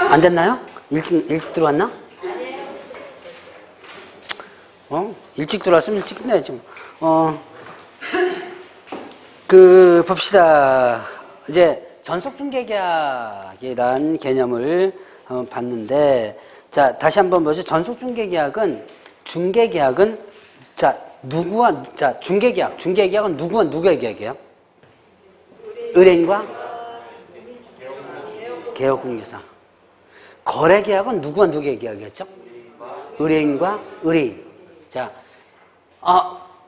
안 됐나요? 일찍 들어왔나? 일찍 들어왔으면 일찍 끝내야지. 봅시다. 이제 전속중개계약이란 개념을 봤는데, 자, 다시 한번 보죠. 전속중개계약은, 자, 중개계약은 누구와 누구의 계약이에요? 의뢰인과 개업공개사. 거래계약은 누구와 누구의 계약이었죠? 의뢰인과 의뢰인. 자,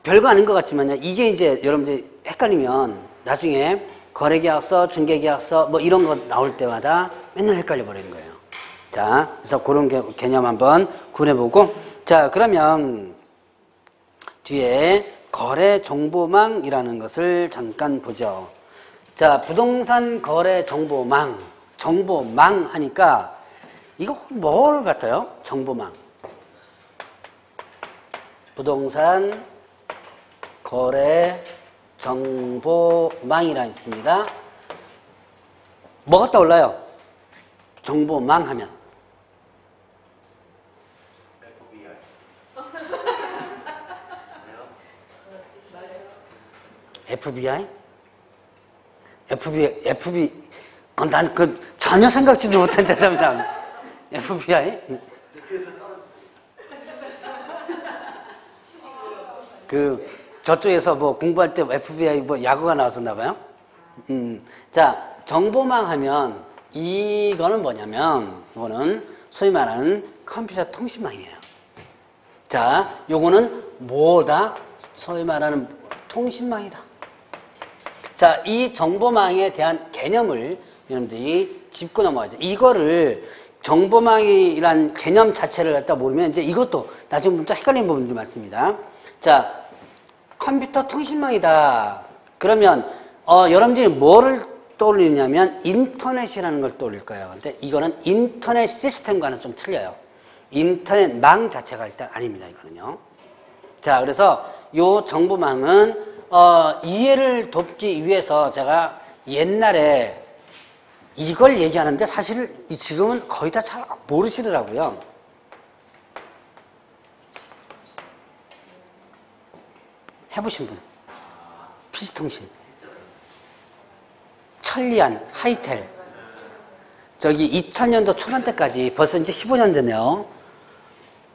별거 아닌 것 같지만요. 이게 이제 여러분들 헷갈리면 나중에 거래계약서, 중개계약서 뭐 이런 거 나올 때마다 맨날 헷갈려 버리는 거예요. 자, 그래서 그런 개념 한번 구해보고, 자, 그러면 뒤에 거래정보망이라는 것을 잠깐 보죠. 자, 부동산 거래정보망, 정보망 하니까 이거 뭘 같아요? 정보망. 부동산 거래 정보망이라 있습니다. 뭐가 떠올라요? 정보망 하면 FBI? 난 전혀 생각지도 못한 대답이다. FBI? 저쪽에서 뭐 공부할 때 FBI 뭐 야구가 나왔었나 봐요. 자, 정보망 하면 이거는 뭐냐면, 이거는 소위 말하는 컴퓨터 통신망이에요. 자, 요거는 뭐다? 소위 말하는 통신망이다. 자, 이 정보망에 대한 개념을 여러분들이 짚고 넘어가죠. 이거를 정보망이란 개념 자체를 갖다 모르면 이제 이것도 나중부터 헷갈리는 부분들이 많습니다. 자, 컴퓨터 통신망이다. 그러면 여러분들이 뭐를 떠올리냐면 인터넷이라는 걸 떠올릴 거예요. 근데 이거는 인터넷 시스템과는 좀 틀려요. 인터넷망 자체가 일단 아닙니다. 이거는요. 자, 그래서 요 정보망은 이해를 돕기 위해서 제가 옛날에 이걸 얘기하는데 사실 지금은 거의 다 잘 모르시더라고요. 해보신 분? PC통신. 천리안, 하이텔. 저기 2000년도 초반때까지, 벌써 이제 15년 전이네요.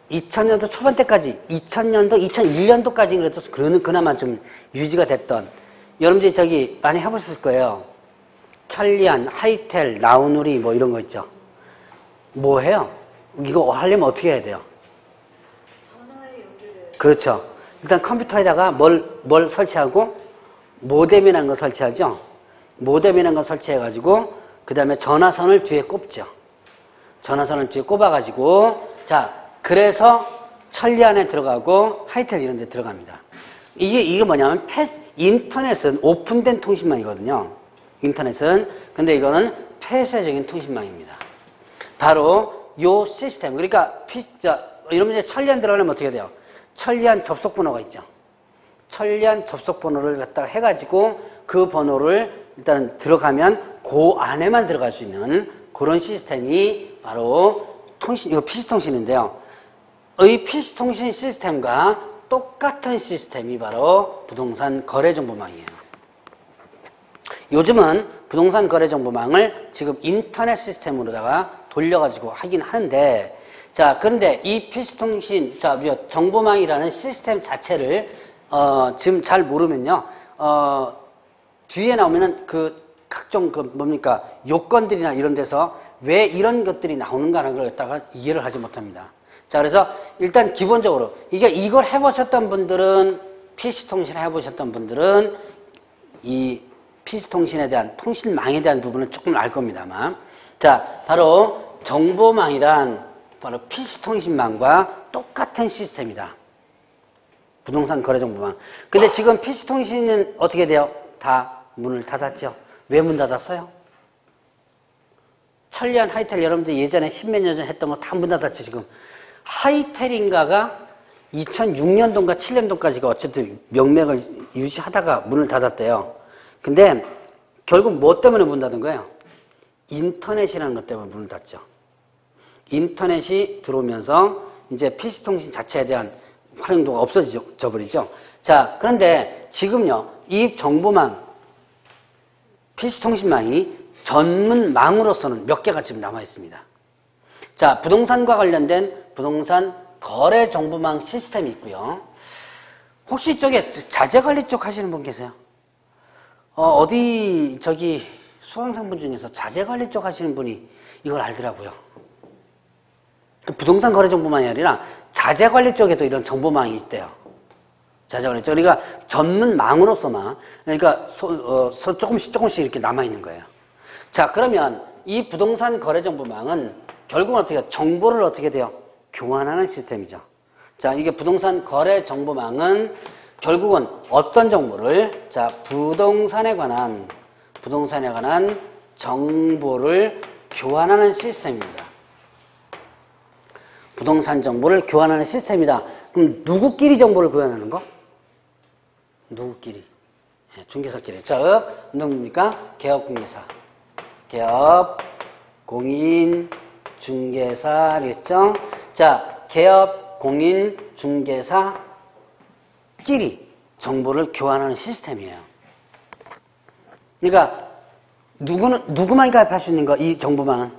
2000년도 초반때까지, 2000년도, 2001년도까지 그래도 그나마 좀 유지가 됐던, 여러분들이 저기 많이 해보셨을 거예요. 천리안, 하이텔, 나우누리 뭐 이런 거 있죠. 뭐 해요? 이거 하려면 어떻게 해야 돼요? 전화에 연결해요. 그렇죠. 일단 컴퓨터에다가 뭘 설치하고 모뎀이라는 거 설치하죠. 모뎀이라는 거 설치해가지고 그 다음에 전화선을 뒤에 꼽죠. 전화선을 뒤에 꼽아가지고 자, 그래서 천리안에 들어가고 하이텔 이런 데 들어갑니다. 이게 뭐냐면 인터넷은 오픈된 통신망이거든요. 인터넷은. 근데 이거는 폐쇄적인 통신망입니다. 바로 요 시스템. 그러니까 여러분들 천리안 들어가려면 어떻게 돼요? 천리안 접속번호가 있죠. 천리안 접속번호를 갖다가 해가지고 그 번호를 일단 들어가면 그 안에만 들어갈 수 있는 그런 시스템이 바로 이거 PC통신인데요. 이 PC통신 시스템과 똑같은 시스템이 바로 부동산 거래정보망이에요. 요즘은 부동산 거래정보망을 지금 인터넷 시스템으로다가 돌려가지고 하긴 하는데, 자, 그런데 이 PC통신, 정보망이라는 시스템 자체를, 지금 잘 모르면요, 뒤에 나오면은 각종 요건들이나 이런 데서 왜 이런 것들이 나오는가라는 걸 갖다가 이해를 하지 못합니다. 자, 그래서 일단 기본적으로, 이걸 해보셨던 분들은, PC통신을 해보셨던 분들은 이 PC통신에 대한, 통신망에 대한 부분은 조금 알 겁니다만. 자, 바로 정보망이란 바로 PC통신망과 똑같은 시스템이다. 부동산 거래정보망. 근데 지금 PC통신은 어떻게 돼요? 다 문을 닫았죠. 왜 문 닫았어요? 천리안, 하이텔 여러분들 예전에 10몇 년 전 했던 거 다 문 닫았죠. 지금 하이텔인가가 2006년도인가 7년도까지가 어쨌든 명맥을 유지하다가 문을 닫았대요. 근데 결국 뭐 때문에 문 닫은 거예요? 인터넷이라는 것 때문에 문을 닫죠. 인터넷이 들어오면서 이제 PC통신 자체에 대한 활용도가 없어져 버리죠. 자, 그런데 지금요, 이 정보망, PC통신망이 전문망으로서는 몇 개가 지금 남아 있습니다. 자, 부동산과 관련된 부동산 거래 정보망 시스템이 있고요. 혹시 이쪽에 자재관리 쪽 하시는 분 계세요? 어디 저기 수강생분 중에서 자재관리 쪽 하시는 분이 이걸 알더라고요. 부동산 거래 정보망이 아니라 자재관리 쪽에도 이런 정보망이 있대요. 자재관리 쪽. 그러니까 전문망으로서만, 그러니까 조금씩 이렇게 남아있는 거예요. 자, 그러면 이 부동산 거래 정보망은 결국은 어떻게 해요? 정보를 어떻게 돼요? 교환하는 시스템이죠. 자, 이게 부동산 거래 정보망은 결국은 어떤 정보를, 자, 부동산에 관한 정보를 교환하는 시스템입니다. 부동산 정보를 교환하는 시스템이다. 그럼 누구끼리 정보를 교환하는 거? 누구끼리? 네, 중개사끼리. 자, 누굽니까? 개업공개사. 개업, 공인, 중개사겠죠? 자, 개업, 공인, 중개사끼리 정보를 교환하는 시스템이에요. 그러니까 누구만이 가입할 수 있는 거? 이 정보망은?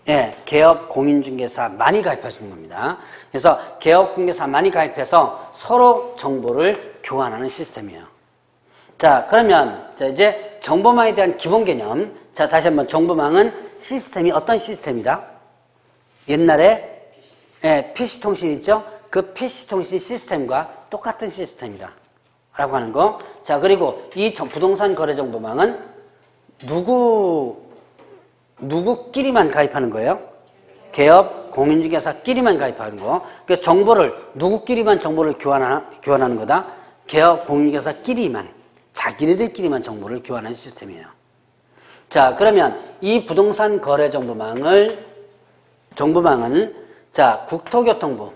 예, 개업, 공인중개사만이 가입할 수 있는 겁니다. 그래서 개업, 공개사만이 가입해서 서로 정보를 교환하는 시스템이에요. 자, 그러면 자, 이제 정보망에 대한 기본 개념. 자, 다시 한번 정보망은 시스템이 어떤 시스템이다? 옛날에 PC통신 있죠? 그 PC통신 시스템과 똑같은 시스템이다 라고 하는 거. 자, 그리고 이 부동산 거래 정보망은 누구끼리만 가입하는 거예요? 개업, 공인중개사끼리만 가입하는 거. 그러니까 정보를, 누구끼리만 정보를 교환하는 거다? 개업, 공인중개사끼리만, 자기네들끼리만 정보를 교환하는 시스템이에요. 자, 그러면 이 부동산 거래 정보망은, 자, 국토교통부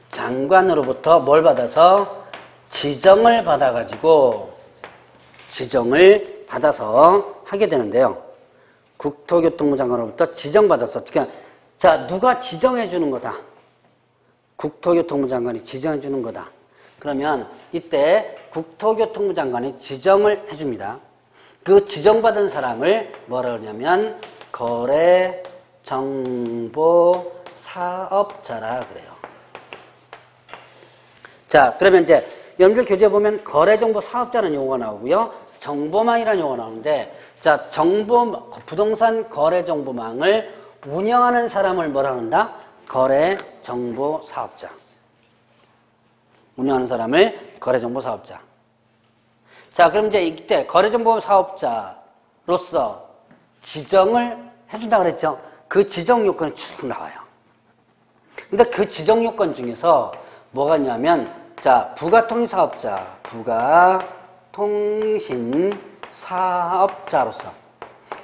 장관으로부터 뭘 받아서? 지정을 받아서 하게 되는데요. 국토교통부 장관으로부터 지정받아서. 자, 누가 지정해 주는 거다? 국토교통부 장관이 지정해 주는 거다. 그러면 이때 국토교통부 장관이 지정을 해줍니다. 그 지정받은 사람을 뭐라 그러냐면 거래정보사업자라 그래요. 자, 그러면 이제 여러분들 교재에 보면 거래정보사업자라는 용어가 나오고요. 정보망이라는 용어가 나오는데, 자, 부동산 거래정보망을 운영하는 사람을 뭐라 한다? 거래정보사업자. 운영하는 사람을 거래정보사업자. 자, 그럼 이제 이때 거래정보사업자로서 지정을 해준다 그랬죠? 그 지정 요건이 쭉 나와요. 근데 그 지정 요건 중에서 뭐가 있냐면, 자, 부가통신사업자로서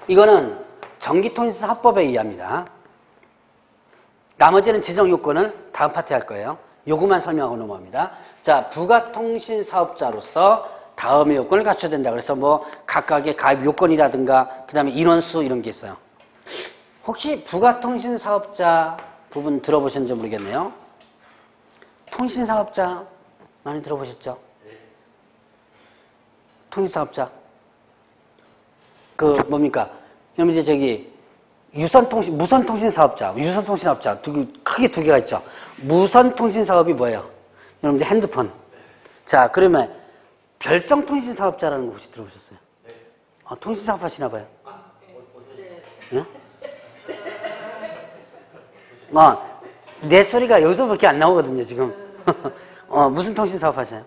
이거는 전기통신사업법에 의합니다. 나머지는 지정 요건은 다음 파트에 할 거예요. 요것만 설명하고 넘어갑니다. 자, 부가통신사업자로서 다음의 요건을 갖춰야 된다. 그래서 뭐 각각의 가입 요건이라든가 그 다음에 인원수 이런 게 있어요. 혹시 부가통신사업자 부분 들어보셨는지 모르겠네요. 통신사업자 많이 들어보셨죠? 통신사업자. 뭡니까? 여러분 이제 저기 무선통신사업자, 유선통신사업자 크게 두 개가 있죠. 무선통신사업이 뭐예요? 여러분들 핸드폰. 자, 그러면 별정통신사업자라는 거 혹시 들어보셨어요? 네. 통신사업 하시나 봐요. 네. 내 소리가 여기서밖에 안 나오거든요, 지금. 무슨 통신사업 하세요?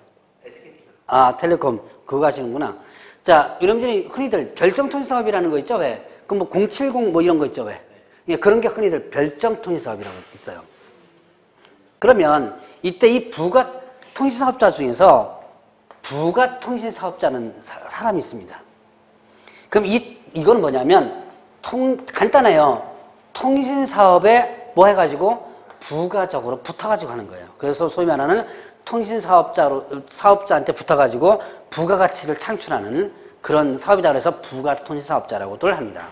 텔레콤. 그거 하시는구나. 자, 여러분들이 흔히들 별정통신사업이라는 거 있죠, 왜? 그럼 뭐 070 뭐 이런 거 있죠, 왜? 예, 그런 게 흔히들 별정통신사업이라고 있어요. 그러면 이때 이 부가통신사업자 중에서 부가통신사업자는 사람이 있습니다. 그럼 이건 뭐냐면 간단해요. 통신사업에 뭐 해가지고 부가적으로 붙어가지고 하는 거예요. 그래서 소위 말하는 통신사업자한테 붙어가지고 부가가치를 창출하는 그런 사업이다 그래서 부가통신 사업자라고들 합니다.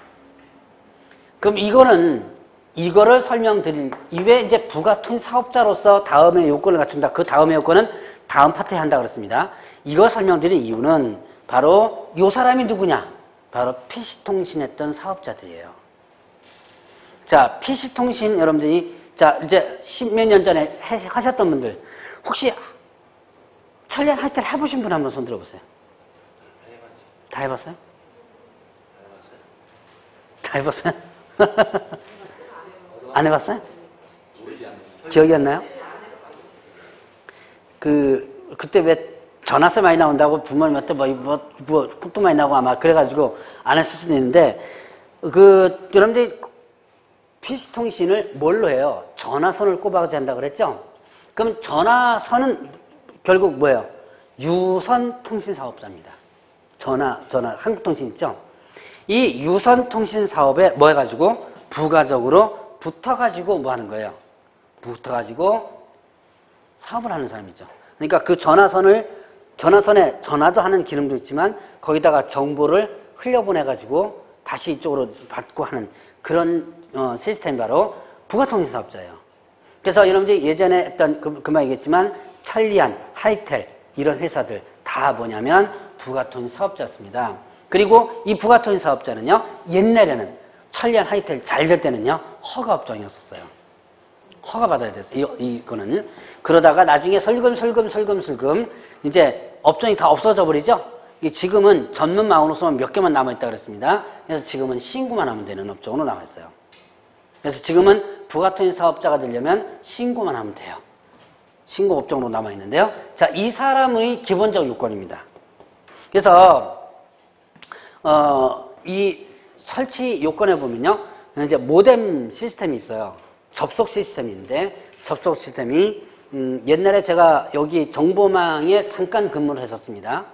그럼 이거를 설명드릴 이외에 이제 부가통신 사업자로서 다음의 요건을 갖춘다. 그 다음의 요건은 다음 파트에 한다 그랬습니다. 이걸 설명드린 이유는 바로 요 사람이 누구냐? 바로 PC통신 했던 사업자들이에요. 자, PC통신 여러분들이 자 이제 십몇 년 전에 하셨던 분들 혹시 천리안 하이텔 해보신 분 한번 손 들어보세요. 다 해봤어요? 다 해봤어요? 안 해봤어요? 기억이 안 나요? 그때 왜 전화세 많이 나온다고 부모님한테 훅도 많이 나고 아마 그래가지고 안 했을 수도 있는데, 여러분들이 PC통신을 뭘로 해요? 전화선을 꼽아가지고 한다고 그랬죠? 그럼 전화선은 결국 뭐예요? 유선통신 사업자입니다. 전화, 한국통신 있죠? 이 유선통신 사업에 뭐 해가지고? 부가적으로 붙어가지고 뭐 하는 거예요? 붙어가지고 사업을 하는 사람이죠. 그러니까 그 전화선에 전화도 하는 기능도 있지만 거기다가 정보를 흘려보내가지고 다시 이쪽으로 받고 하는 그런 시스템이 바로 부가통신 사업자예요. 그래서 여러분들이 예전에 했던 금방 얘기했지만 천리안, 하이텔 이런 회사들 다 뭐냐면 부가통신 사업자였습니다. 그리고 이 부가통신 사업자는요, 옛날에는 천리안, 하이텔 잘 될 때는요 허가 업종이었어요. 허가 받아야 됐어요. 이거는. 그러다가 나중에 슬금 이제 업종이 다 없어져 버리죠. 지금은 전문망으로서만 몇 개만 남아있다 그랬습니다. 그래서 지금은 신고만 하면 되는 업종으로 남아있어요. 그래서 지금은 부가통신 사업자가 되려면 신고만 하면 돼요. 신고 업종으로 남아있는데요. 자, 이 사람의 기본적 요건입니다. 그래서 이 설치 요건에 보면요, 이제 모뎀 시스템이 있어요. 접속 시스템인데, 접속 시스템이 옛날에 제가 여기 정보망에 잠깐 근무를 했었습니다.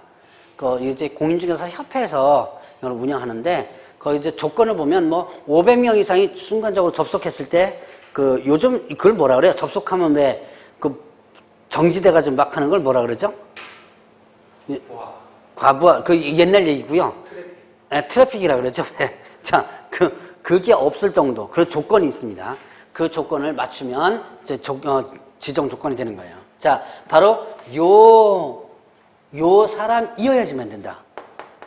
이제 공인중개사 협회에서 이걸 운영하는데, 거기 이제 조건을 보면 뭐 500명 이상이 순간적으로 접속했을 때, 요즘 그걸 뭐라 그래요? 접속하면 왜 정지돼가지고 막 하는 걸 뭐라 그러죠? 과부하. 옛날 얘기고요. 트래픽이라 그러죠. 자, 그게 없을 정도, 그 조건이 있습니다. 그 조건을 맞추면 이제 지정 조건이 되는 거예요. 자, 바로 요 사람이어야지만 된다.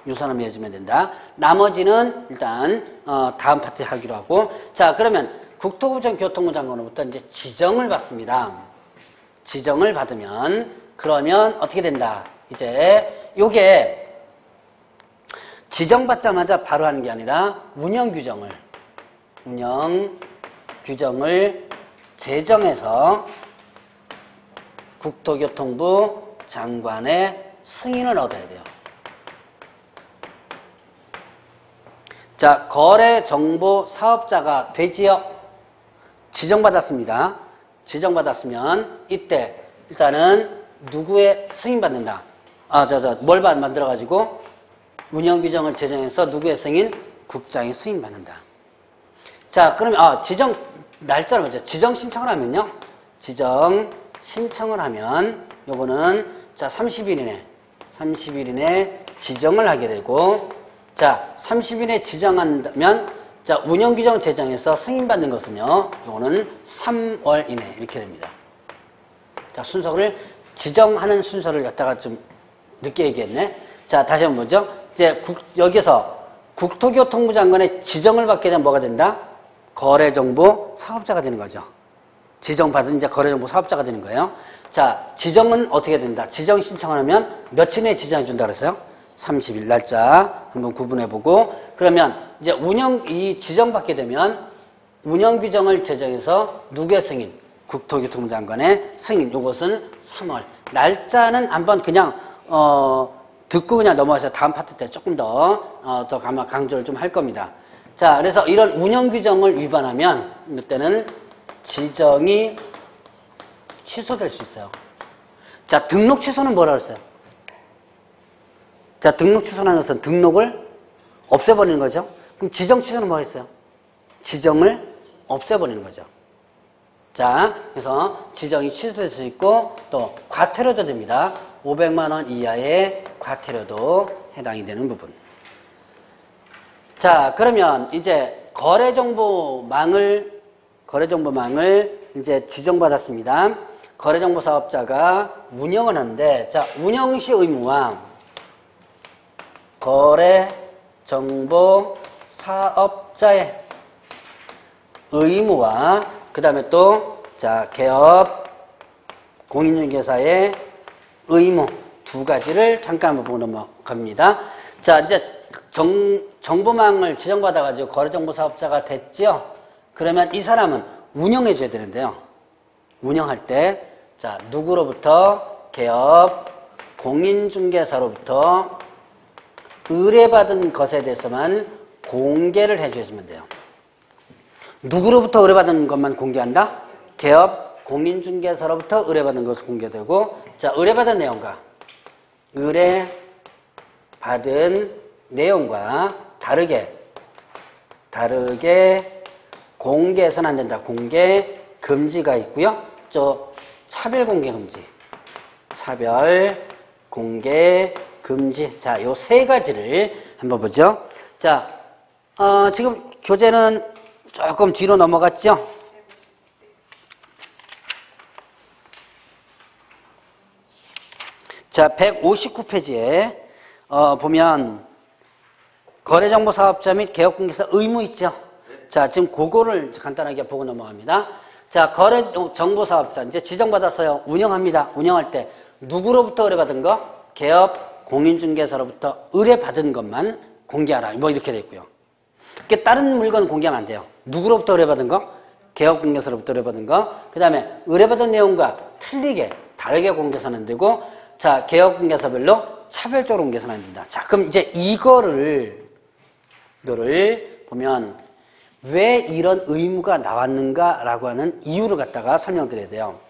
요 사람이어야지만 된다. 나머지는 일단 다음 파트에 하기로 하고, 자, 그러면 국토부 전 교통부 장관으로부터 이제 지정을 받습니다. 지정을 받으면 그러면 어떻게 된다? 이제 요게 지정받자마자 바로 하는 게 아니라 운영 규정을 제정해서 국토교통부 장관의 승인을 얻어야 돼요. 자, 거래정보 사업자가 되지요. 지정받았습니다. 지정받았으면 이때 일단은 누구의 승인받는다. 뭘 만들어가지고 운영규정을 제정해서 누구의 승인? 국장의 승인받는다. 자, 그러면 지정 날짜를 먼저 지정 신청을 하면요. 지정 신청을 하면 요거는 자 30일 이내 지정을 하게 되고, 자 30일에 지정한다면 자 운영규정 제정해서 승인받는 것은요, 요거는 3월 이내 이렇게 됩니다. 자, 순서를 지정하는 순서를 갖다가 좀 늦게 얘기했네. 자, 다시 한번 보죠. 이제 여기서 국토교통부 장관의 지정을 받게 되면 뭐가 된다? 거래정보 사업자가 되는 거죠. 지정받은 이제 거래정보 사업자가 되는 거예요. 자, 지정은 어떻게 된다? 지정 신청을 하면 며칠 내에 지정해 준다 그랬어요? 30일 날짜 한번 구분해보고, 그러면 이제 이 지정받게 되면 운영규정을 제정해서 누구의 승인? 국토교통부 장관의 승인. 요것은 3월. 날짜는 한번 그냥 듣고 그냥 넘어가서 다음 파트 때 조금 더 아마 강조를 좀 할 겁니다. 자, 그래서 이런 운영규정을 위반하면 이때는 지정이 취소될 수 있어요. 자, 등록 취소는 뭐라 그랬어요? 자, 등록 취소라는 것은 등록을 없애버리는 거죠. 그럼 지정 취소는 뭐 했어요? 지정을 없애버리는 거죠. 자, 그래서 지정이 취소될 수 있고 또 과태료도 됩니다. 500만 원 이하의 과태료도 해당이 되는 부분. 자, 그러면 이제 거래정보망을 이제 지정받았습니다. 거래정보 사업자가 운영을 하는데, 자, 운영시 의무와 거래정보 사업자의 의무와 그 다음에 또, 자, 개업 공인중개사의 의무 두 가지를 잠깐 한번 보고 넘어갑니다. 자, 이제 정보망을 지정받아가지고 거래정보 사업자가 됐죠? 그러면 이 사람은 운영해줘야 되는데요. 운영할 때, 자, 누구로부터? 개업 공인중개사로부터 의뢰받은 것에 대해서만 공개를 해주시면 돼요. 누구로부터 의뢰받은 것만 공개한다? 개업 공인중개사로부터 의뢰받은 것을 공개되고, 자, 의뢰받은 내용과 다르게 공개해서는 안 된다. 공개 금지가 있고요. 차별 공개 금지. 자, 요 세 가지를 한번 보죠. 자, 지금 교재는 조금 뒤로 넘어갔죠? 자, 159페이지에 보면 거래정보 사업자 및 개업공개사 의무 있죠? 자, 지금 그거를 간단하게 보고 넘어갑니다. 자, 거래정보 사업자 이제 지정받았어요. 운영합니다. 운영할 때 누구로부터 의뢰받은 거? 개업 공인중개사로부터 의뢰받은 것만 공개하라. 뭐 이렇게 돼 있고요. 다른 물건 공개하면 안 돼요. 누구로부터 의뢰받은 거? 개업 공개사로부터 의뢰받은 거. 그 다음에 의뢰받은 내용과 다르게 공개해서는 안 되고, 자, 개업 공개사별로 차별적으로 공개해서는 안 된다. 자, 그럼 이제 이거를 보면 왜 이런 의무가 나왔는가라고 하는 이유를 갖다가 설명드려야 돼요.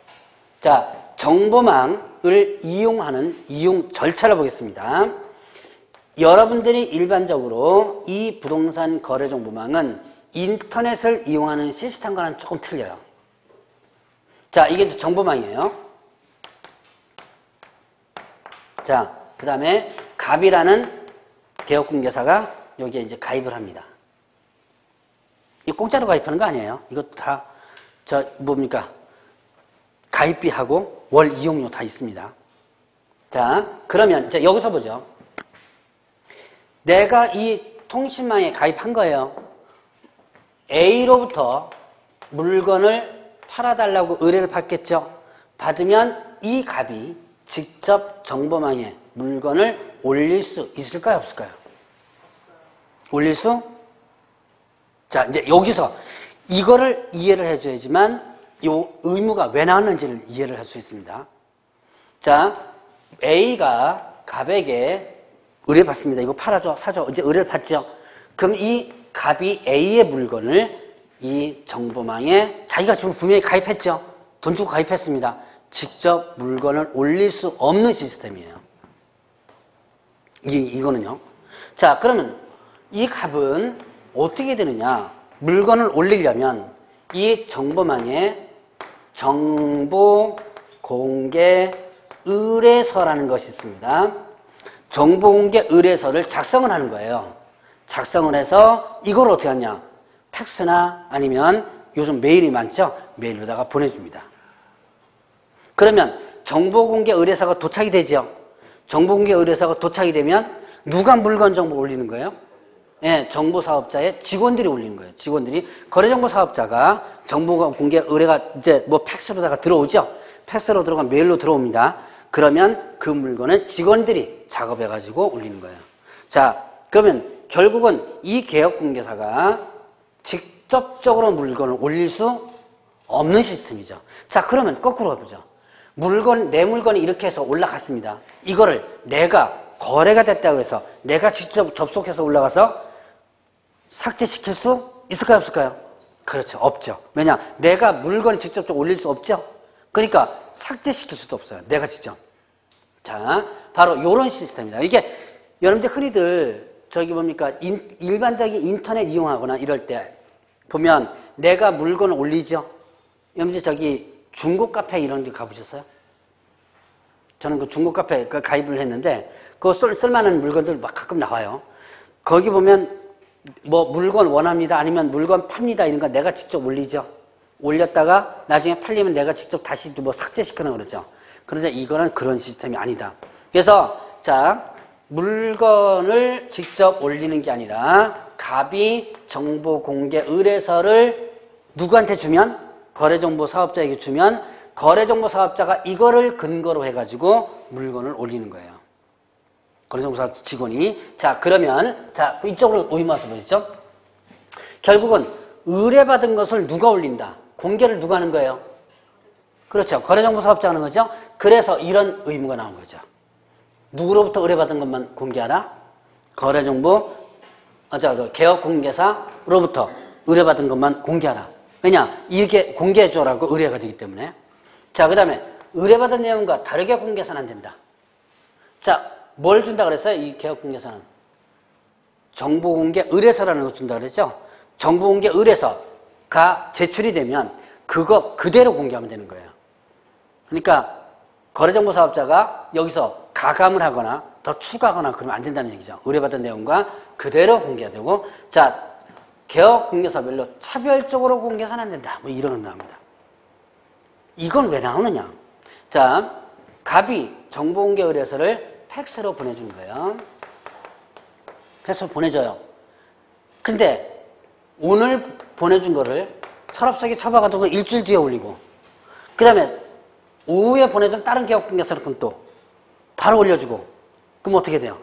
자, 정보망을 이용하는 이용 절차를 보겠습니다. 여러분들이 일반적으로 이 부동산 거래정보망은 인터넷을 이용하는 시스템과는 조금 틀려요. 자, 이게 정보망이에요. 자, 그 다음에 갑이라는 개업공개사가 여기에 이제 가입을 합니다. 이 공짜로 가입하는 거 아니에요. 이것도 다, 가입비하고 월 이용료 다 있습니다. 자, 그러면 이제 여기서 보죠. 내가 이 통신망에 가입한 거예요. A로부터 물건을 팔아달라고 의뢰를 받겠죠. 받으면 이 갑이 직접 정보망에 물건을 올릴 수 있을까요? 없을까요? 올릴 수? 자, 이제 여기서 이거를 이해를 해줘야지만 이 의무가 왜 나왔는지를 이해를 할 수 있습니다. 자, A가 갑에게 의뢰받습니다. 이거 팔아줘, 사줘. 이제 의뢰를 받죠. 그럼 이 갑이 A의 물건을 이 정보망에 자기가 지금 분명히 가입했죠. 돈 주고 가입했습니다. 직접 물건을 올릴 수 없는 시스템이에요. 이거는요. 자, 그러면 이 갑은 어떻게 되느냐? 물건을 올리려면 이 정보망에 정보 공개 의뢰서라는 것이 있습니다. 정보 공개 의뢰서를 작성을 하는 거예요. 작성을 해서 이걸 어떻게 하냐? 팩스나 아니면 요즘 메일이 많죠? 메일로다가 보내줍니다. 그러면 정보공개 의뢰서가 도착이 되죠. 정보공개 의뢰서가 도착이 되면 누가 물건 정보 올리는 거예요? 예, 정보사업자의 직원들이 올리는 거예요. 직원들이. 거래정보사업자가 정보공개 의뢰가 이제 팩스로다가 들어오죠. 팩스로 들어가 메일로 들어옵니다. 그러면 그 물건은 직원들이 작업해가지고 올리는 거예요. 자, 그러면 결국은 이 개업공개사가 직접적으로 물건을 올릴 수 없는 시스템이죠. 자, 그러면 거꾸로 해보죠. 내 물건이 이렇게 해서 올라갔습니다. 이거를 내가 거래가 됐다고 해서 내가 직접 접속해서 올라가서 삭제시킬 수 있을까요? 없을까요? 그렇죠. 없죠. 왜냐? 내가 물건을 직접적으로 올릴 수 없죠. 그러니까 삭제시킬 수도 없어요. 내가 직접. 자, 바로 이런 시스템입니다. 이게 여러분들 흔히들 일반적인 인터넷 이용하거나 이럴 때 보면 내가 물건을 올리죠. 여러분들 중고 카페 이런 데 가보셨어요? 저는 그 중고 카페 가입을 했는데 그거 쓸만한 물건들 막 가끔 나와요. 거기 보면 뭐 물건 원합니다. 아니면 물건 팝니다. 이런 거 내가 직접 올리죠. 올렸다가 나중에 팔리면 내가 직접 다시 뭐 삭제시키는 그러죠. 그런데 이거는 그런 시스템이 아니다. 그래서 자, 물건을 직접 올리는 게 아니라 갑이 정보 공개 의뢰서를 누구한테 주면? 거래정보 사업자에게 주면 거래정보 사업자가 이거를 근거로 해가지고 물건을 올리는 거예요. 거래정보 사업자 직원이. 자, 그러면 자, 이쪽으로 오임 와서 보시죠. 결국은 의뢰받은 것을 누가 올린다? 공개를 누가 하는 거예요? 그렇죠. 거래정보 사업자 하는 거죠. 그래서 이런 의무가 나온 거죠. 누구로부터 의뢰받은 것만 공개하라? 거래정보, 개업공개사로부터 의뢰받은 것만 공개하라. 왜냐? 이게 공개해줘라고 의뢰가 되기 때문에. 자, 그 다음에 의뢰받은 내용과 다르게 공개해서는 안 된다. 자, 뭘 준다 그랬어요? 이 개업공개사는. 정보공개 의뢰서라는 거 준다 그랬죠? 정보공개 의뢰서가 제출이 되면 그거 그대로 공개하면 되는 거예요. 그러니까 거래정보 사업자가 여기서 가감을 하거나 더 추가하거나 그러면 안 된다는 얘기죠. 의뢰받은 내용과 그대로 공개가 되고, 자, 개업공개사별로 차별적으로 공개해서는 안 된다. 뭐 이런 거 나옵니다. 이건 왜 나오느냐? 자, 갑이 정보공개 의뢰서를 팩스로 보내주는 거예요. 팩스로 보내줘요. 근데 오늘 보내준 거를 서랍속에 처박아두고 일주일 뒤에 올리고, 그 다음에 오후에 보내준 다른 개업공개서는 또 바로 올려주고, 그럼 어떻게 돼요?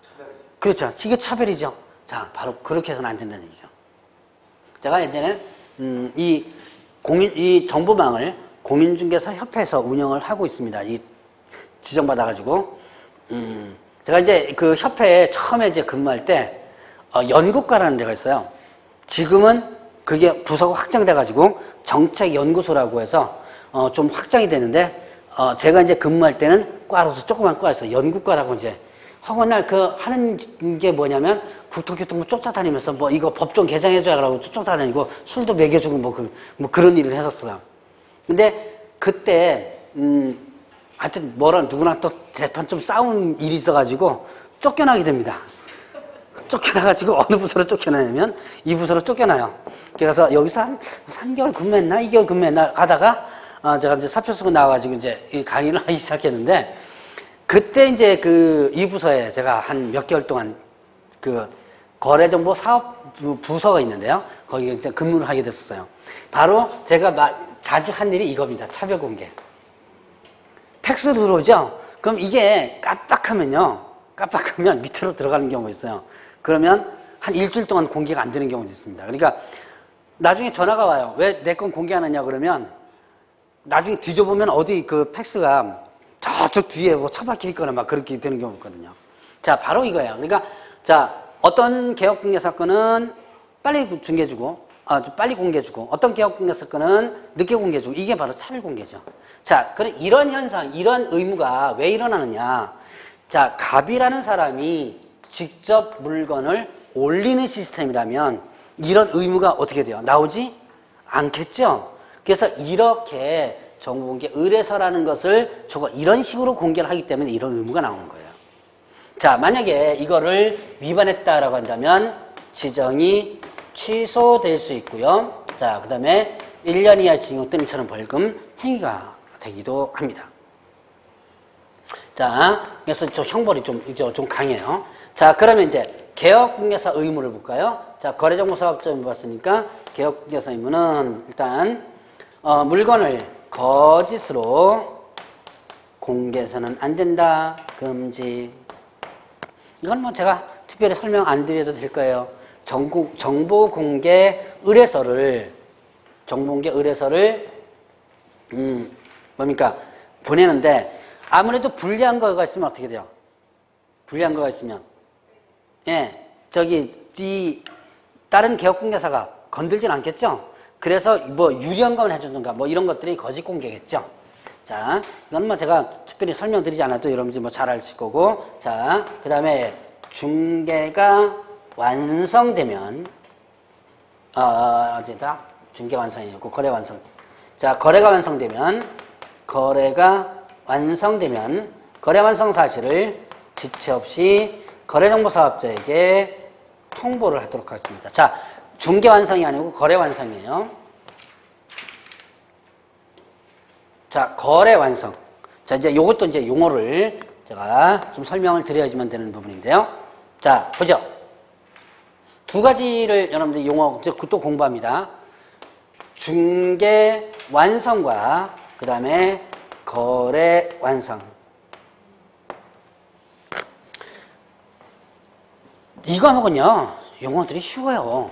차별이죠. 그렇죠. 이게 차별이죠. 자, 바로 그렇게 해서는 안 된다는 얘기죠. 제가 예전에 이 정보망을 공인중개사 협회에서 운영을 하고 있습니다. 이 지정받아가지고 제가 이제 그 협회에 처음에 이제 근무할 때 연구과라는 데가 있어요. 지금은 그게 부서가 확장돼가지고 정책연구소라고 해서 좀 확장이 되는데 제가 이제 근무할 때는 과로서 조그만 과였어요. 연구과라고 이제 허건날 그 하는 게 뭐냐면 국토교통부 쫓아다니면서 뭐 이거 법좀 개정해줘야 하라고 쫓아다니고 술도 먹여주고 뭐 그런 일을 했었어요. 근데 그때 하여튼 뭐라 누구나 또 대판 좀 싸운 일이 있어가지고 쫓겨나게 됩니다. 쫓겨나가지고 어느 부서로 쫓겨나냐면 이 부서로 쫓겨나요. 그래서 여기서 한 3개월 근무했나 2개월 근무했나 하다가 제가 이제 사표 쓰고 나와가지고 이제 강의를 하기 시작했는데, 그때 이제 이 부서에 제가 한 몇 개월 동안 그 거래정보 사업 부서가 있는데요. 거기에 이제 근무를 하게 됐었어요. 바로 제가 자주 한 일이 이겁니다. 차별공개. 팩스로 들어오죠? 그럼 이게 깜빡하면 밑으로 들어가는 경우가 있어요. 그러면 한 일주일 동안 공개가 안 되는 경우도 있습니다. 그러니까 나중에 전화가 와요. 왜 내 건 공개 안 하냐 그러면 나중에 뒤져보면 어디 그 팩스가 저쪽 뒤에 뭐 처박혀 있거나 막 그렇게 되는 경우가 있거든요. 자, 바로 이거예요. 그러니까 자, 어떤 개업공개 사건은 빨리 중개해주고 좀 빨리 공개해주고, 어떤 개업공개 사건은 늦게 공개해주고, 이게 바로 차별공개죠. 자, 그럼 이런 현상, 이런 의무가 왜 일어나느냐? 자, 갑이라는 사람이 직접 물건을 올리는 시스템이라면 이런 의무가 어떻게 돼요? 나오지 않겠죠? 그래서 이렇게 정보공개 의뢰서라는 것을 이런 식으로 공개를 하기 때문에 이런 의무가 나오는 거예요. 자, 만약에 이거를 위반했다라고 한다면 지정이 취소될 수 있고요. 자, 그 다음에 1년 이하 징역 또는 2,000원 벌금 행위가 되기도 합니다. 자, 그래서 좀 형벌이 좀 강해요. 자, 그러면 이제 개업공개사 의무를 볼까요? 자, 거래정보사업자 의무 봤으니까 개업공개사 의무는 일단 물건을 거짓으로 공개해서는 안 된다. 금지. 이건 뭐 제가 특별히 설명 안 드려도 될 거예요. 정보공개 의뢰서를 뭡니까? 보내는데 아무래도 불리한 거가 있으면 어떻게 돼요? 불리한 거가 있으면 다른 개업공개사가 건들진 않겠죠? 그래서 뭐 유리한 것만 해주든가 뭐 이런 것들이 거짓 공개겠죠? 자, 이건 뭐 제가 특별히 설명드리지 않아도 여러분들이 뭐 잘 아실 거고. 자, 그 다음에 중개가 완성되면 어디다? 중개 완성이었고 거래 완성. 자, 거래가 완성되면 거래 완성 사실을 지체 없이 거래정보 사업자에게 통보를 하도록 하겠습니다. 자, 중개 완성이 아니고 거래 완성이에요. 자, 거래 완성. 자, 이제 요것도 이제 용어를 제가 좀 설명을 드려야지만 되는 부분인데요. 자, 보죠. 두 가지를 여러분들 용어 또 공부합니다. 중개 완성과 그 다음에 거래 완성. 이 과목은요, 용어들이 쉬워요.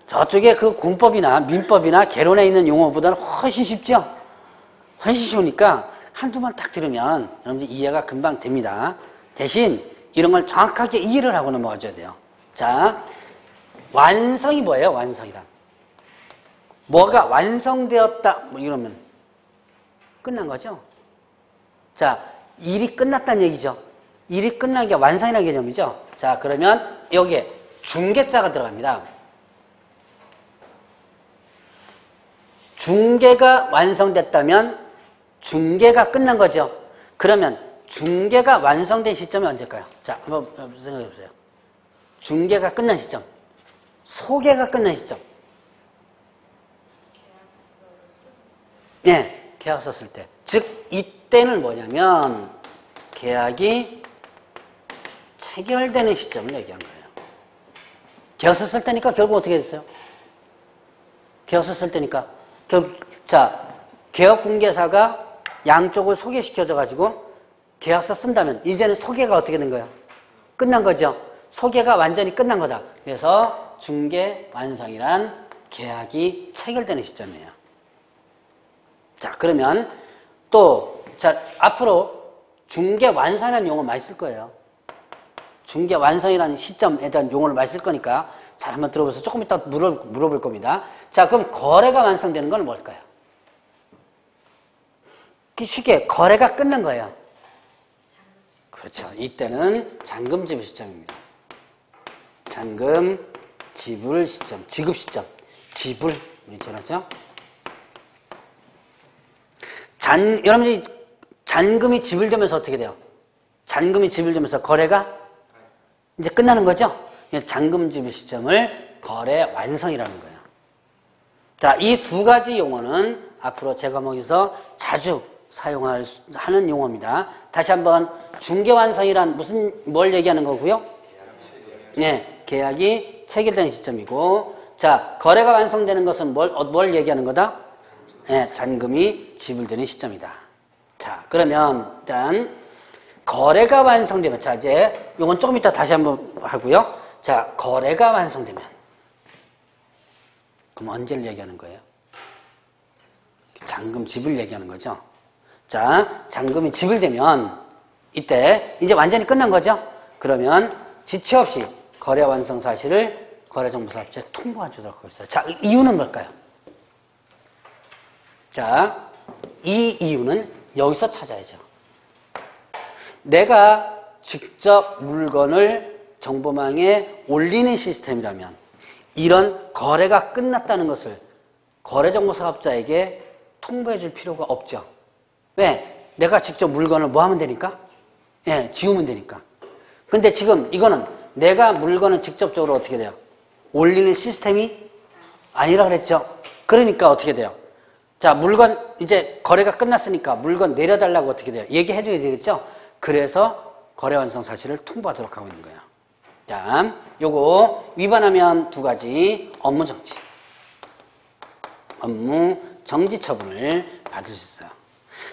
저쪽에 그 공법이나 민법이나 개론에 있는 용어보다는 훨씬 쉽죠? 훨씬 쉬우니까 한두 번 딱 들으면 여러분들 이해가 금방 됩니다. 대신 이런 걸 정확하게 이해를 하고 넘어가줘야 돼요. 자, 완성이 뭐예요? 완성이란. 뭐가 완성되었다, 뭐 이러면 끝난 거죠? 자, 일이 끝났다는 얘기죠. 일이 끝난 게 완성이라는 개념이죠. 자, 그러면 여기에 중개자가 들어갑니다. 중개가 완성됐다면 중개가 끝난 거죠. 그러면 중개가 완성된 시점이 언제일까요? 자, 한번 생각해 보세요. 중개가 끝난 시점. 소개가 끝난 시점. 예, 계약서 쓸 때. 즉, 이때는 뭐냐면 계약이 체결되는 시점을 얘기한 거예요. 계약서 쓸 때니까 결국 어떻게 됐어요? 계약서 쓸 때니까 자, 개업공개사가 양쪽을 소개시켜줘가지고 계약서 쓴다면 이제는 소개가 어떻게 된 거예요? 끝난 거죠. 소개가 완전히 끝난 거다. 그래서 중개 완성이란 계약이 체결되는 시점이에요. 자, 그러면 또 자, 앞으로 중개 완성이라는 용어 많이 쓸 거예요. 중개 완성이라는 시점에 대한 용어를 많이 쓸 거니까 잘 한번 들어보세요. 조금 이따 물어볼 겁니다. 자, 그럼 거래가 완성되는 건 뭘까요? 쉽게 거래가 끝난 거예요. 그렇죠. 이때는 잔금 지불 시점입니다. 잔금 지불 시점, 지급 시점, 지불 이렇게 하죠. 여러분들이 잔금이 지불되면서 어떻게 돼요? 잔금이 지불되면서 거래가 이제 끝나는 거죠? 잔금 지불 시점을 거래 완성이라는 거예요. 자, 이 두 가지 용어는 앞으로 제 과목에서 자주 사용하는 용어입니다. 다시 한번 중개 완성이란 뭘 얘기하는 거고요? 네, 계약이 체결되는 시점이고, 자, 거래가 완성되는 것은 뭘 얘기하는 거다? 네, 잔금이 지불되는 시점이다. 자, 그러면 일단 거래가 완성되면, 자, 이제 이건 조금 이따 다시 한번 하고요. 자, 거래가 완성되면 그럼 언제를 얘기하는 거예요? 잔금 지불 얘기하는 거죠. 자, 잔금이 지불되면 이때 이제 완전히 끝난 거죠. 그러면 지체 없이 거래 완성 사실을 거래정보사업자에 통보해 주도록 하겠어요. 자, 이유는 뭘까요? 자, 이 이유는 여기서 찾아야죠. 내가 직접 물건을 정보망에 올리는 시스템이라면 이런 거래가 끝났다는 것을 거래정보사업자에게 통보해 줄 필요가 없죠. 왜? 내가 직접 물건을 뭐 하면 되니까? 예, 지우면 되니까. 근데 지금 이거는 내가 물건을 직접적으로 어떻게 돼요? 올리는 시스템이 아니라 그랬죠. 그러니까 어떻게 돼요? 자, 물건 이제 거래가 끝났으니까 물건 내려달라고 어떻게 돼요? 얘기해 줘야 되겠죠? 그래서 거래 완성 사실을 통보하도록 하고 있는 거예요. 자, 요거 위반하면 두 가지 업무 정지 처분을 받을 수 있어요.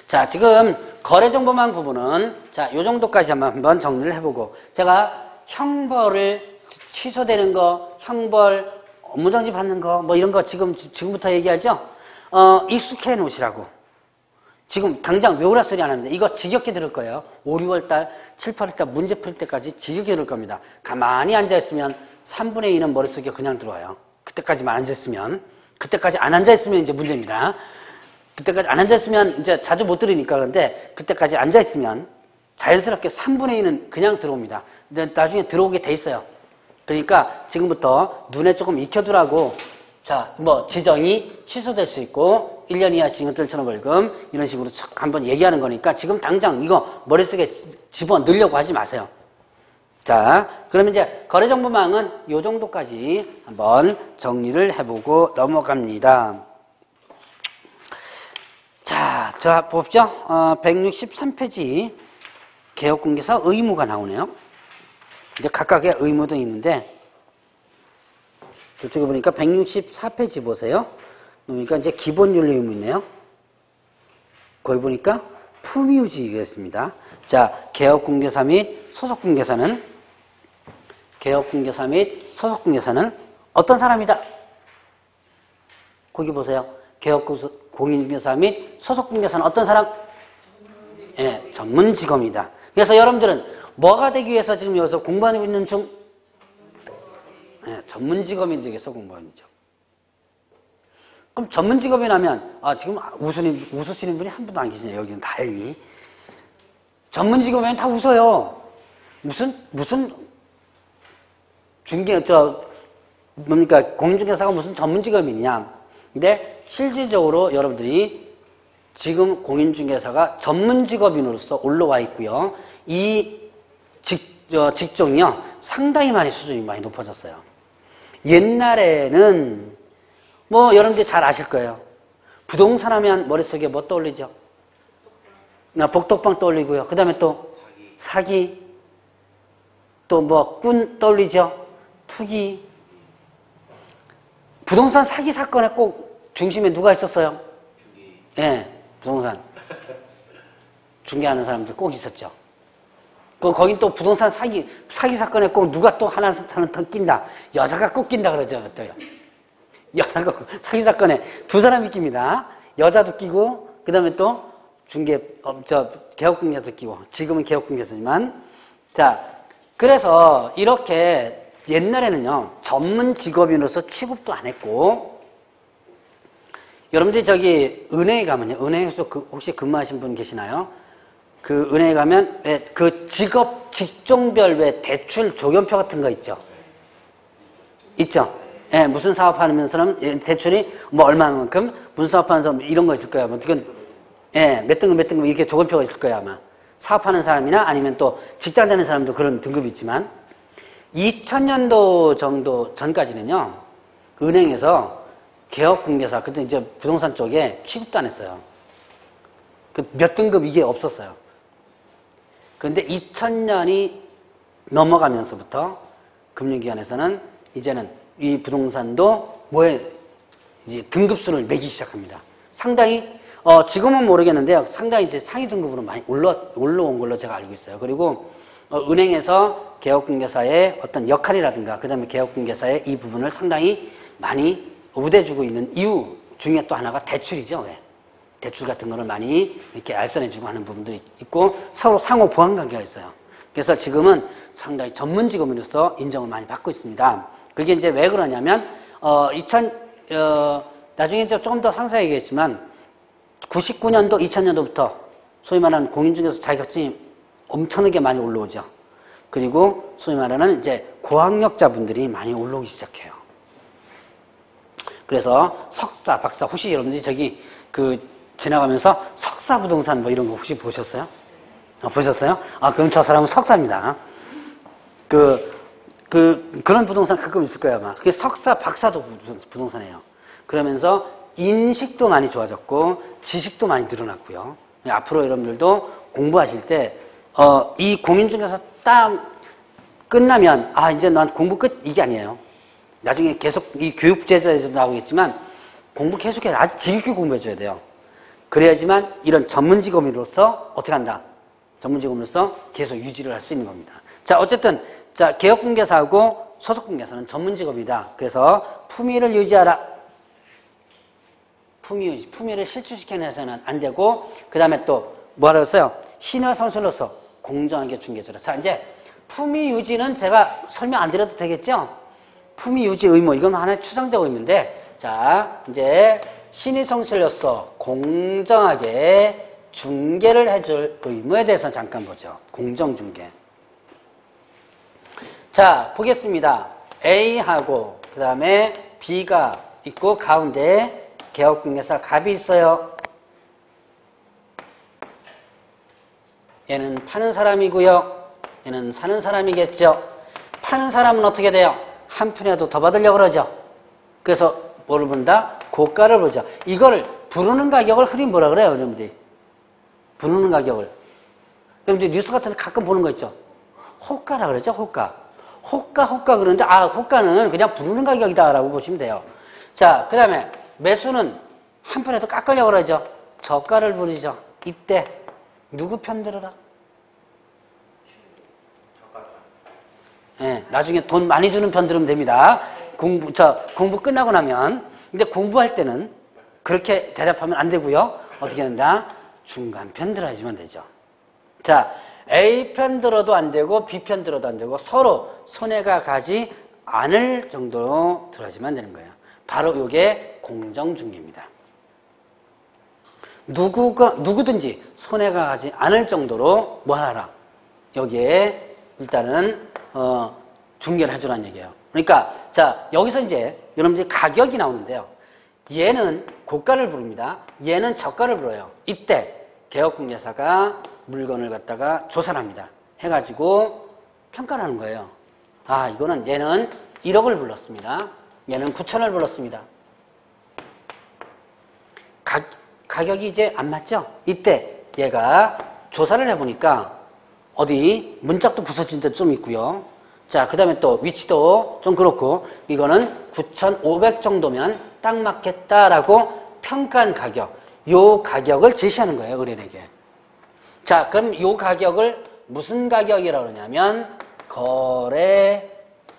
자, 지금 거래정보망 부분은 자, 요 정도까지 한번 정리를 해보고 제가 형벌을 취소되는 거, 형벌, 업무정지 받는 거, 뭐 이런 거 지금부터 얘기하죠? 익숙해 놓으시라고. 지금 당장 외우라 소리 안 합니다. 이거 지겹게 들을 거예요. 5, 6월달, 7, 8월달 문제 풀 때까지 지겹게 들을 겁니다. 가만히 앉아있으면 3분의 2는 머릿속에 그냥 들어와요. 그때까지만 앉아있으면. 그때까지 안 앉아있으면 이제 문제입니다. 그때까지 안 앉아있으면 이제 자주 못 들으니까 그런데 그때까지 앉아있으면 자연스럽게 3분의 2는 그냥 들어옵니다. 근데 나중에 들어오게 돼 있어요. 그러니까 지금부터 눈에 조금 익혀두라고 자, 뭐 지정이 취소될 수 있고 1년 이하 징역들 천원벌금 이런 식으로 한번 얘기하는 거니까 지금 당장 이거 머릿속에 집어넣으려고 하지 마세요. 자, 그러면 이제 거래정보망은 요 정도까지 한번 정리를 해보고 넘어갑니다. 자, 봅시죠. 163페이지 개업공개사 의무가 나오네요. 이제 각각의 의무도 있는데, 저쪽에 보니까 164페이지 보세요. 그러니까 이제 기본윤리 의무 있네요. 거기 보니까 품위유지가 있습니다. 자, 개업공개사 및 소속공개사는 어떤 사람이다? 거기 보세요. 개업공개사 및 소속공개사는 어떤 사람? 예, 전문직업이다. 그래서 여러분들은 뭐가 되기 위해서 지금 여기서 공부하고 있는 중? 예, 전문직업이 되기 위해서 공부하는 중. 그럼 전문직업이라면, 지금 웃으시는 분이 한 분도 안 계시네요. 여기는 다행히. 전문직업이면 다 웃어요. 무슨 공인중개사가 무슨 전문직업이냐. 근데 실질적으로 여러분들이 지금 공인중개사가 전문직업인으로서 올라와 있고요. 이 직종이요. 상당히 많이 수준이 많이 높아졌어요. 옛날에는 여러분들이 잘 아실 거예요. 부동산 하면 머릿속에 뭐 떠올리죠? 복덕방 떠올리고요. 그 다음에 또 사기, 또 꾼 떠올리죠? 투기. 부동산 사기 사건에 꼭 중심에 누가 있었어요? 예, 부동산. 중개하는 사람들 꼭 있었죠. 거긴 또 부동산 사기 사건에 꼭 누가 또 하나 사람 더 낀다. 여자가 꼭 낀다 그러죠. 또요. 여자가 사기 사건에 두 사람이 낍니다. 여자도 끼고, 그 다음에 또 개업공개사도 끼고, 지금은 개업공개사지만. 자, 그래서 이렇게 옛날에는요, 전문 직업인으로서 취급도 안 했고, 여러분들이 은행에 가면요, 은행에서 혹시 근무하신 분 계시나요? 그 은행에 가면 왜 그 직종별 왜 대출 조견표 같은 거 있죠? 있죠? 예, 무슨 사업하는 사람 대출이 얼마만큼, 무슨 사업하는 사람 이런 거 있을 거야. 몇 등급 이렇게 조건표가 있을 거야, 아마. 사업하는 사람이나 아니면 또 직장 다니는 사람도 그런 등급이 있지만, 2000년도 정도 전까지는요, 은행에서 개업공개사, 그때 이제 부동산 쪽에 취급도 안 했어요. 몇 등급 이게 없었어요. 그런데 2000년이 넘어가면서부터 금융기관에서는 이제는 이 부동산도 이제 등급수를 매기 시작합니다. 상당히, 지금은 모르겠는데요. 상당히 이제 상위 등급으로 많이 올라온 걸로 제가 알고 있어요. 그리고, 은행에서 개업공개사의 어떤 역할이라든가, 그 다음에 개업공개사의 이 부분을 상당히 많이 우대주고 있는 이유 중에 또 하나가 대출이죠. 왜? 대출 같은 거를 많이 이렇게 알선해주고 하는 부분들이 있고, 서로 상호 보완 관계가 있어요. 그래서 지금은 상당히 전문 직업인으로서 인정을 많이 받고 있습니다. 그게 이제 왜 그러냐면, 나중에 조금 더 상세히 얘기했지만, 99년도, 2000년도부터 소위 말하는 공인중개사 자격증이 엄청나게 많이 올라오죠. 그리고 소위 말하는 이제 고학력자분들이 많이 올라오기 시작해요. 그래서 석사, 박사, 혹시 여러분들이 지나가면서 석사 부동산 이런 거 혹시 보셨어요? 보셨어요? 그럼 저 사람은 석사입니다. 그런 부동산 가끔 있을 거예요, 아마. 그게 석사, 박사도 부동산이에요. 그러면서 인식도 많이 좋아졌고, 지식도 많이 늘어났고요. 앞으로 여러분들도 공부하실 때, 이 공인중개사 딱 끝나면, 이제 난 공부 끝, 이게 아니에요. 나중에 계속 이 교육제도에서 나오겠지만, 공부 계속해서 아주 지겹게 공부해줘야 돼요. 그래야지만 이런 전문직업인으로서 어떻게 한다? 전문직업으로서 계속 유지를 할 수 있는 겁니다. 자, 어쨌든, 개업공개사하고 소속공개사는 전문직업이다. 그래서 품위를 유지하라. 품위를 실추시켜내서는 안 되고, 그 다음에 또, 뭐라고 했어요? 신화성실로서 공정하게 중개해줘라. 자, 이제, 품위 유지는 제가 설명 안 드려도 되겠죠? 품위 유지 의무, 이건 하나의 추상적 의무인데, 자, 이제, 신의성실로서 공정하게 중개를 해줄 의무에 대해서 잠깐 보죠. 공정중개. 자, 보겠습니다. A하고, 그 다음에 B가 있고, 가운데 개업공개사 갑이 있어요. 얘는 파는 사람이고요. 얘는 사는 사람이겠죠. 파는 사람은 어떻게 돼요? 한 푼이라도 더 받으려고 그러죠. 그래서 뭐를 부른다? 고가를 부르죠. 이걸 부르는 가격을 흔히 뭐라 그래요, 여러분들이? 부르는 가격을. 여러분들 뉴스 같은 데 가끔 보는 거 있죠? 호가라 그러죠, 호가. 호가 그러는데, 호가는 그냥 부르는 가격이다라고 보시면 돼요. 자, 그 다음에 매수는 한 푼이라도 깎으려고 그러죠. 저가를 부르죠. 이때 누구 편 들어라? 예, 나중에 돈 많이 주는 편 들으면 됩니다. 공부 끝나고 나면. 근데 공부할 때는 그렇게 대답하면 안 되고요. 어떻게 된다? 중간 편 들어야지만 되죠. 자, A 편 들어도 안 되고 B 편 들어도 안 되고 서로 손해가 가지 않을 정도로 들어야지만 되는 거예요. 바로 이게 공정중개입니다. 누구든지 손해가 가지 않을 정도로 뭐 하라? 여기에 일단은 중개를 해주라는 얘기예요. 그러니까 자, 여기서 이제 여러분들이 가격이 나오는데요. 얘는 고가를 부릅니다. 얘는 저가를 불어요. 이때 개업공개사가 물건을 갖다가 조사를 합니다. 해가지고 평가를 하는 거예요. 이거는 얘는 1억을 불렀습니다. 얘는 9천을 불렀습니다. 가격이 이제 안 맞죠? 이때 얘가 조사를 해보니까 어디 문짝도 부서진 데 좀 있고요. 자, 그 다음에 또 위치도 좀 그렇고 이거는 9,500 정도면 딱 맞겠다라고 평가한 가격, 요 가격을 제시하는 거예요, 의뢰인에게. 자, 그럼 요 가격을 무슨 가격이라고 그러냐면 거래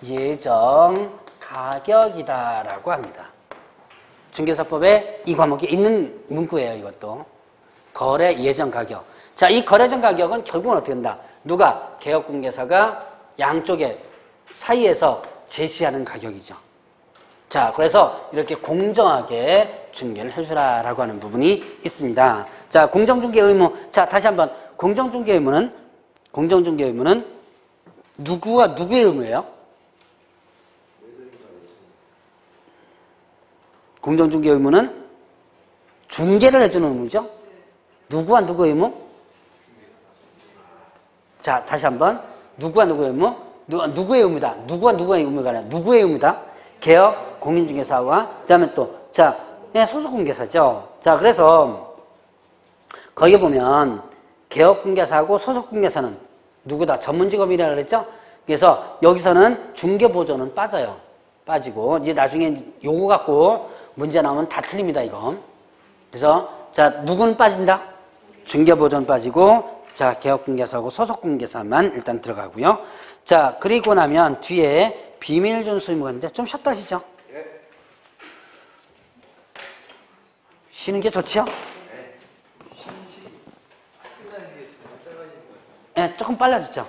예정 가격이다라고 합니다. 중개사법에 이 과목이 있는 문구예요, 이것도. 거래 예정 가격. 자, 이 거래 예정 가격은 결국은 어떻게 된다? 누가? 개업공개사가 양쪽의 사이에서 제시하는 가격이죠. 자, 그래서 이렇게 공정하게 중개를 해주라라고 하는 부분이 있습니다. 자, 공정중개 의무. 자, 다시 한번. 공정중개 의무는 누구와 누구의 의무예요? 공정중개 의무는 중개를 해주는 의무죠? 누구와 누구의 의무? 자, 다시 한번. 누구와 누구의 의무? 누구의 의무다? 누구와 누구의 의무가 아니라 누구의 의무다? 개업, 공인중개사와, 그 다음에 또, 자, 소속공개사죠. 자, 그래서, 거기에 보면, 개업공개사하고 소속공개사는 누구다? 전문직업이라고 그랬죠? 그래서 여기서는 중개보조는 빠져요. 빠지고, 이제 나중에 요거 갖고 문제 나오면 다 틀립니다, 이거. 그래서, 자, 누구는 빠진다? 중개보조는 빠지고, 자, 개업공개사하고 소속공개사만 일단 들어가고요. 자, 그리고 나면 뒤에 비밀준수 의무가 있는데 좀 쉬었다 하시죠. 네. 쉬는 게 좋지요? 네. 쉬는 시기 끝나는 시기 짧아지는 거예요. 네, 조금 빨라졌죠.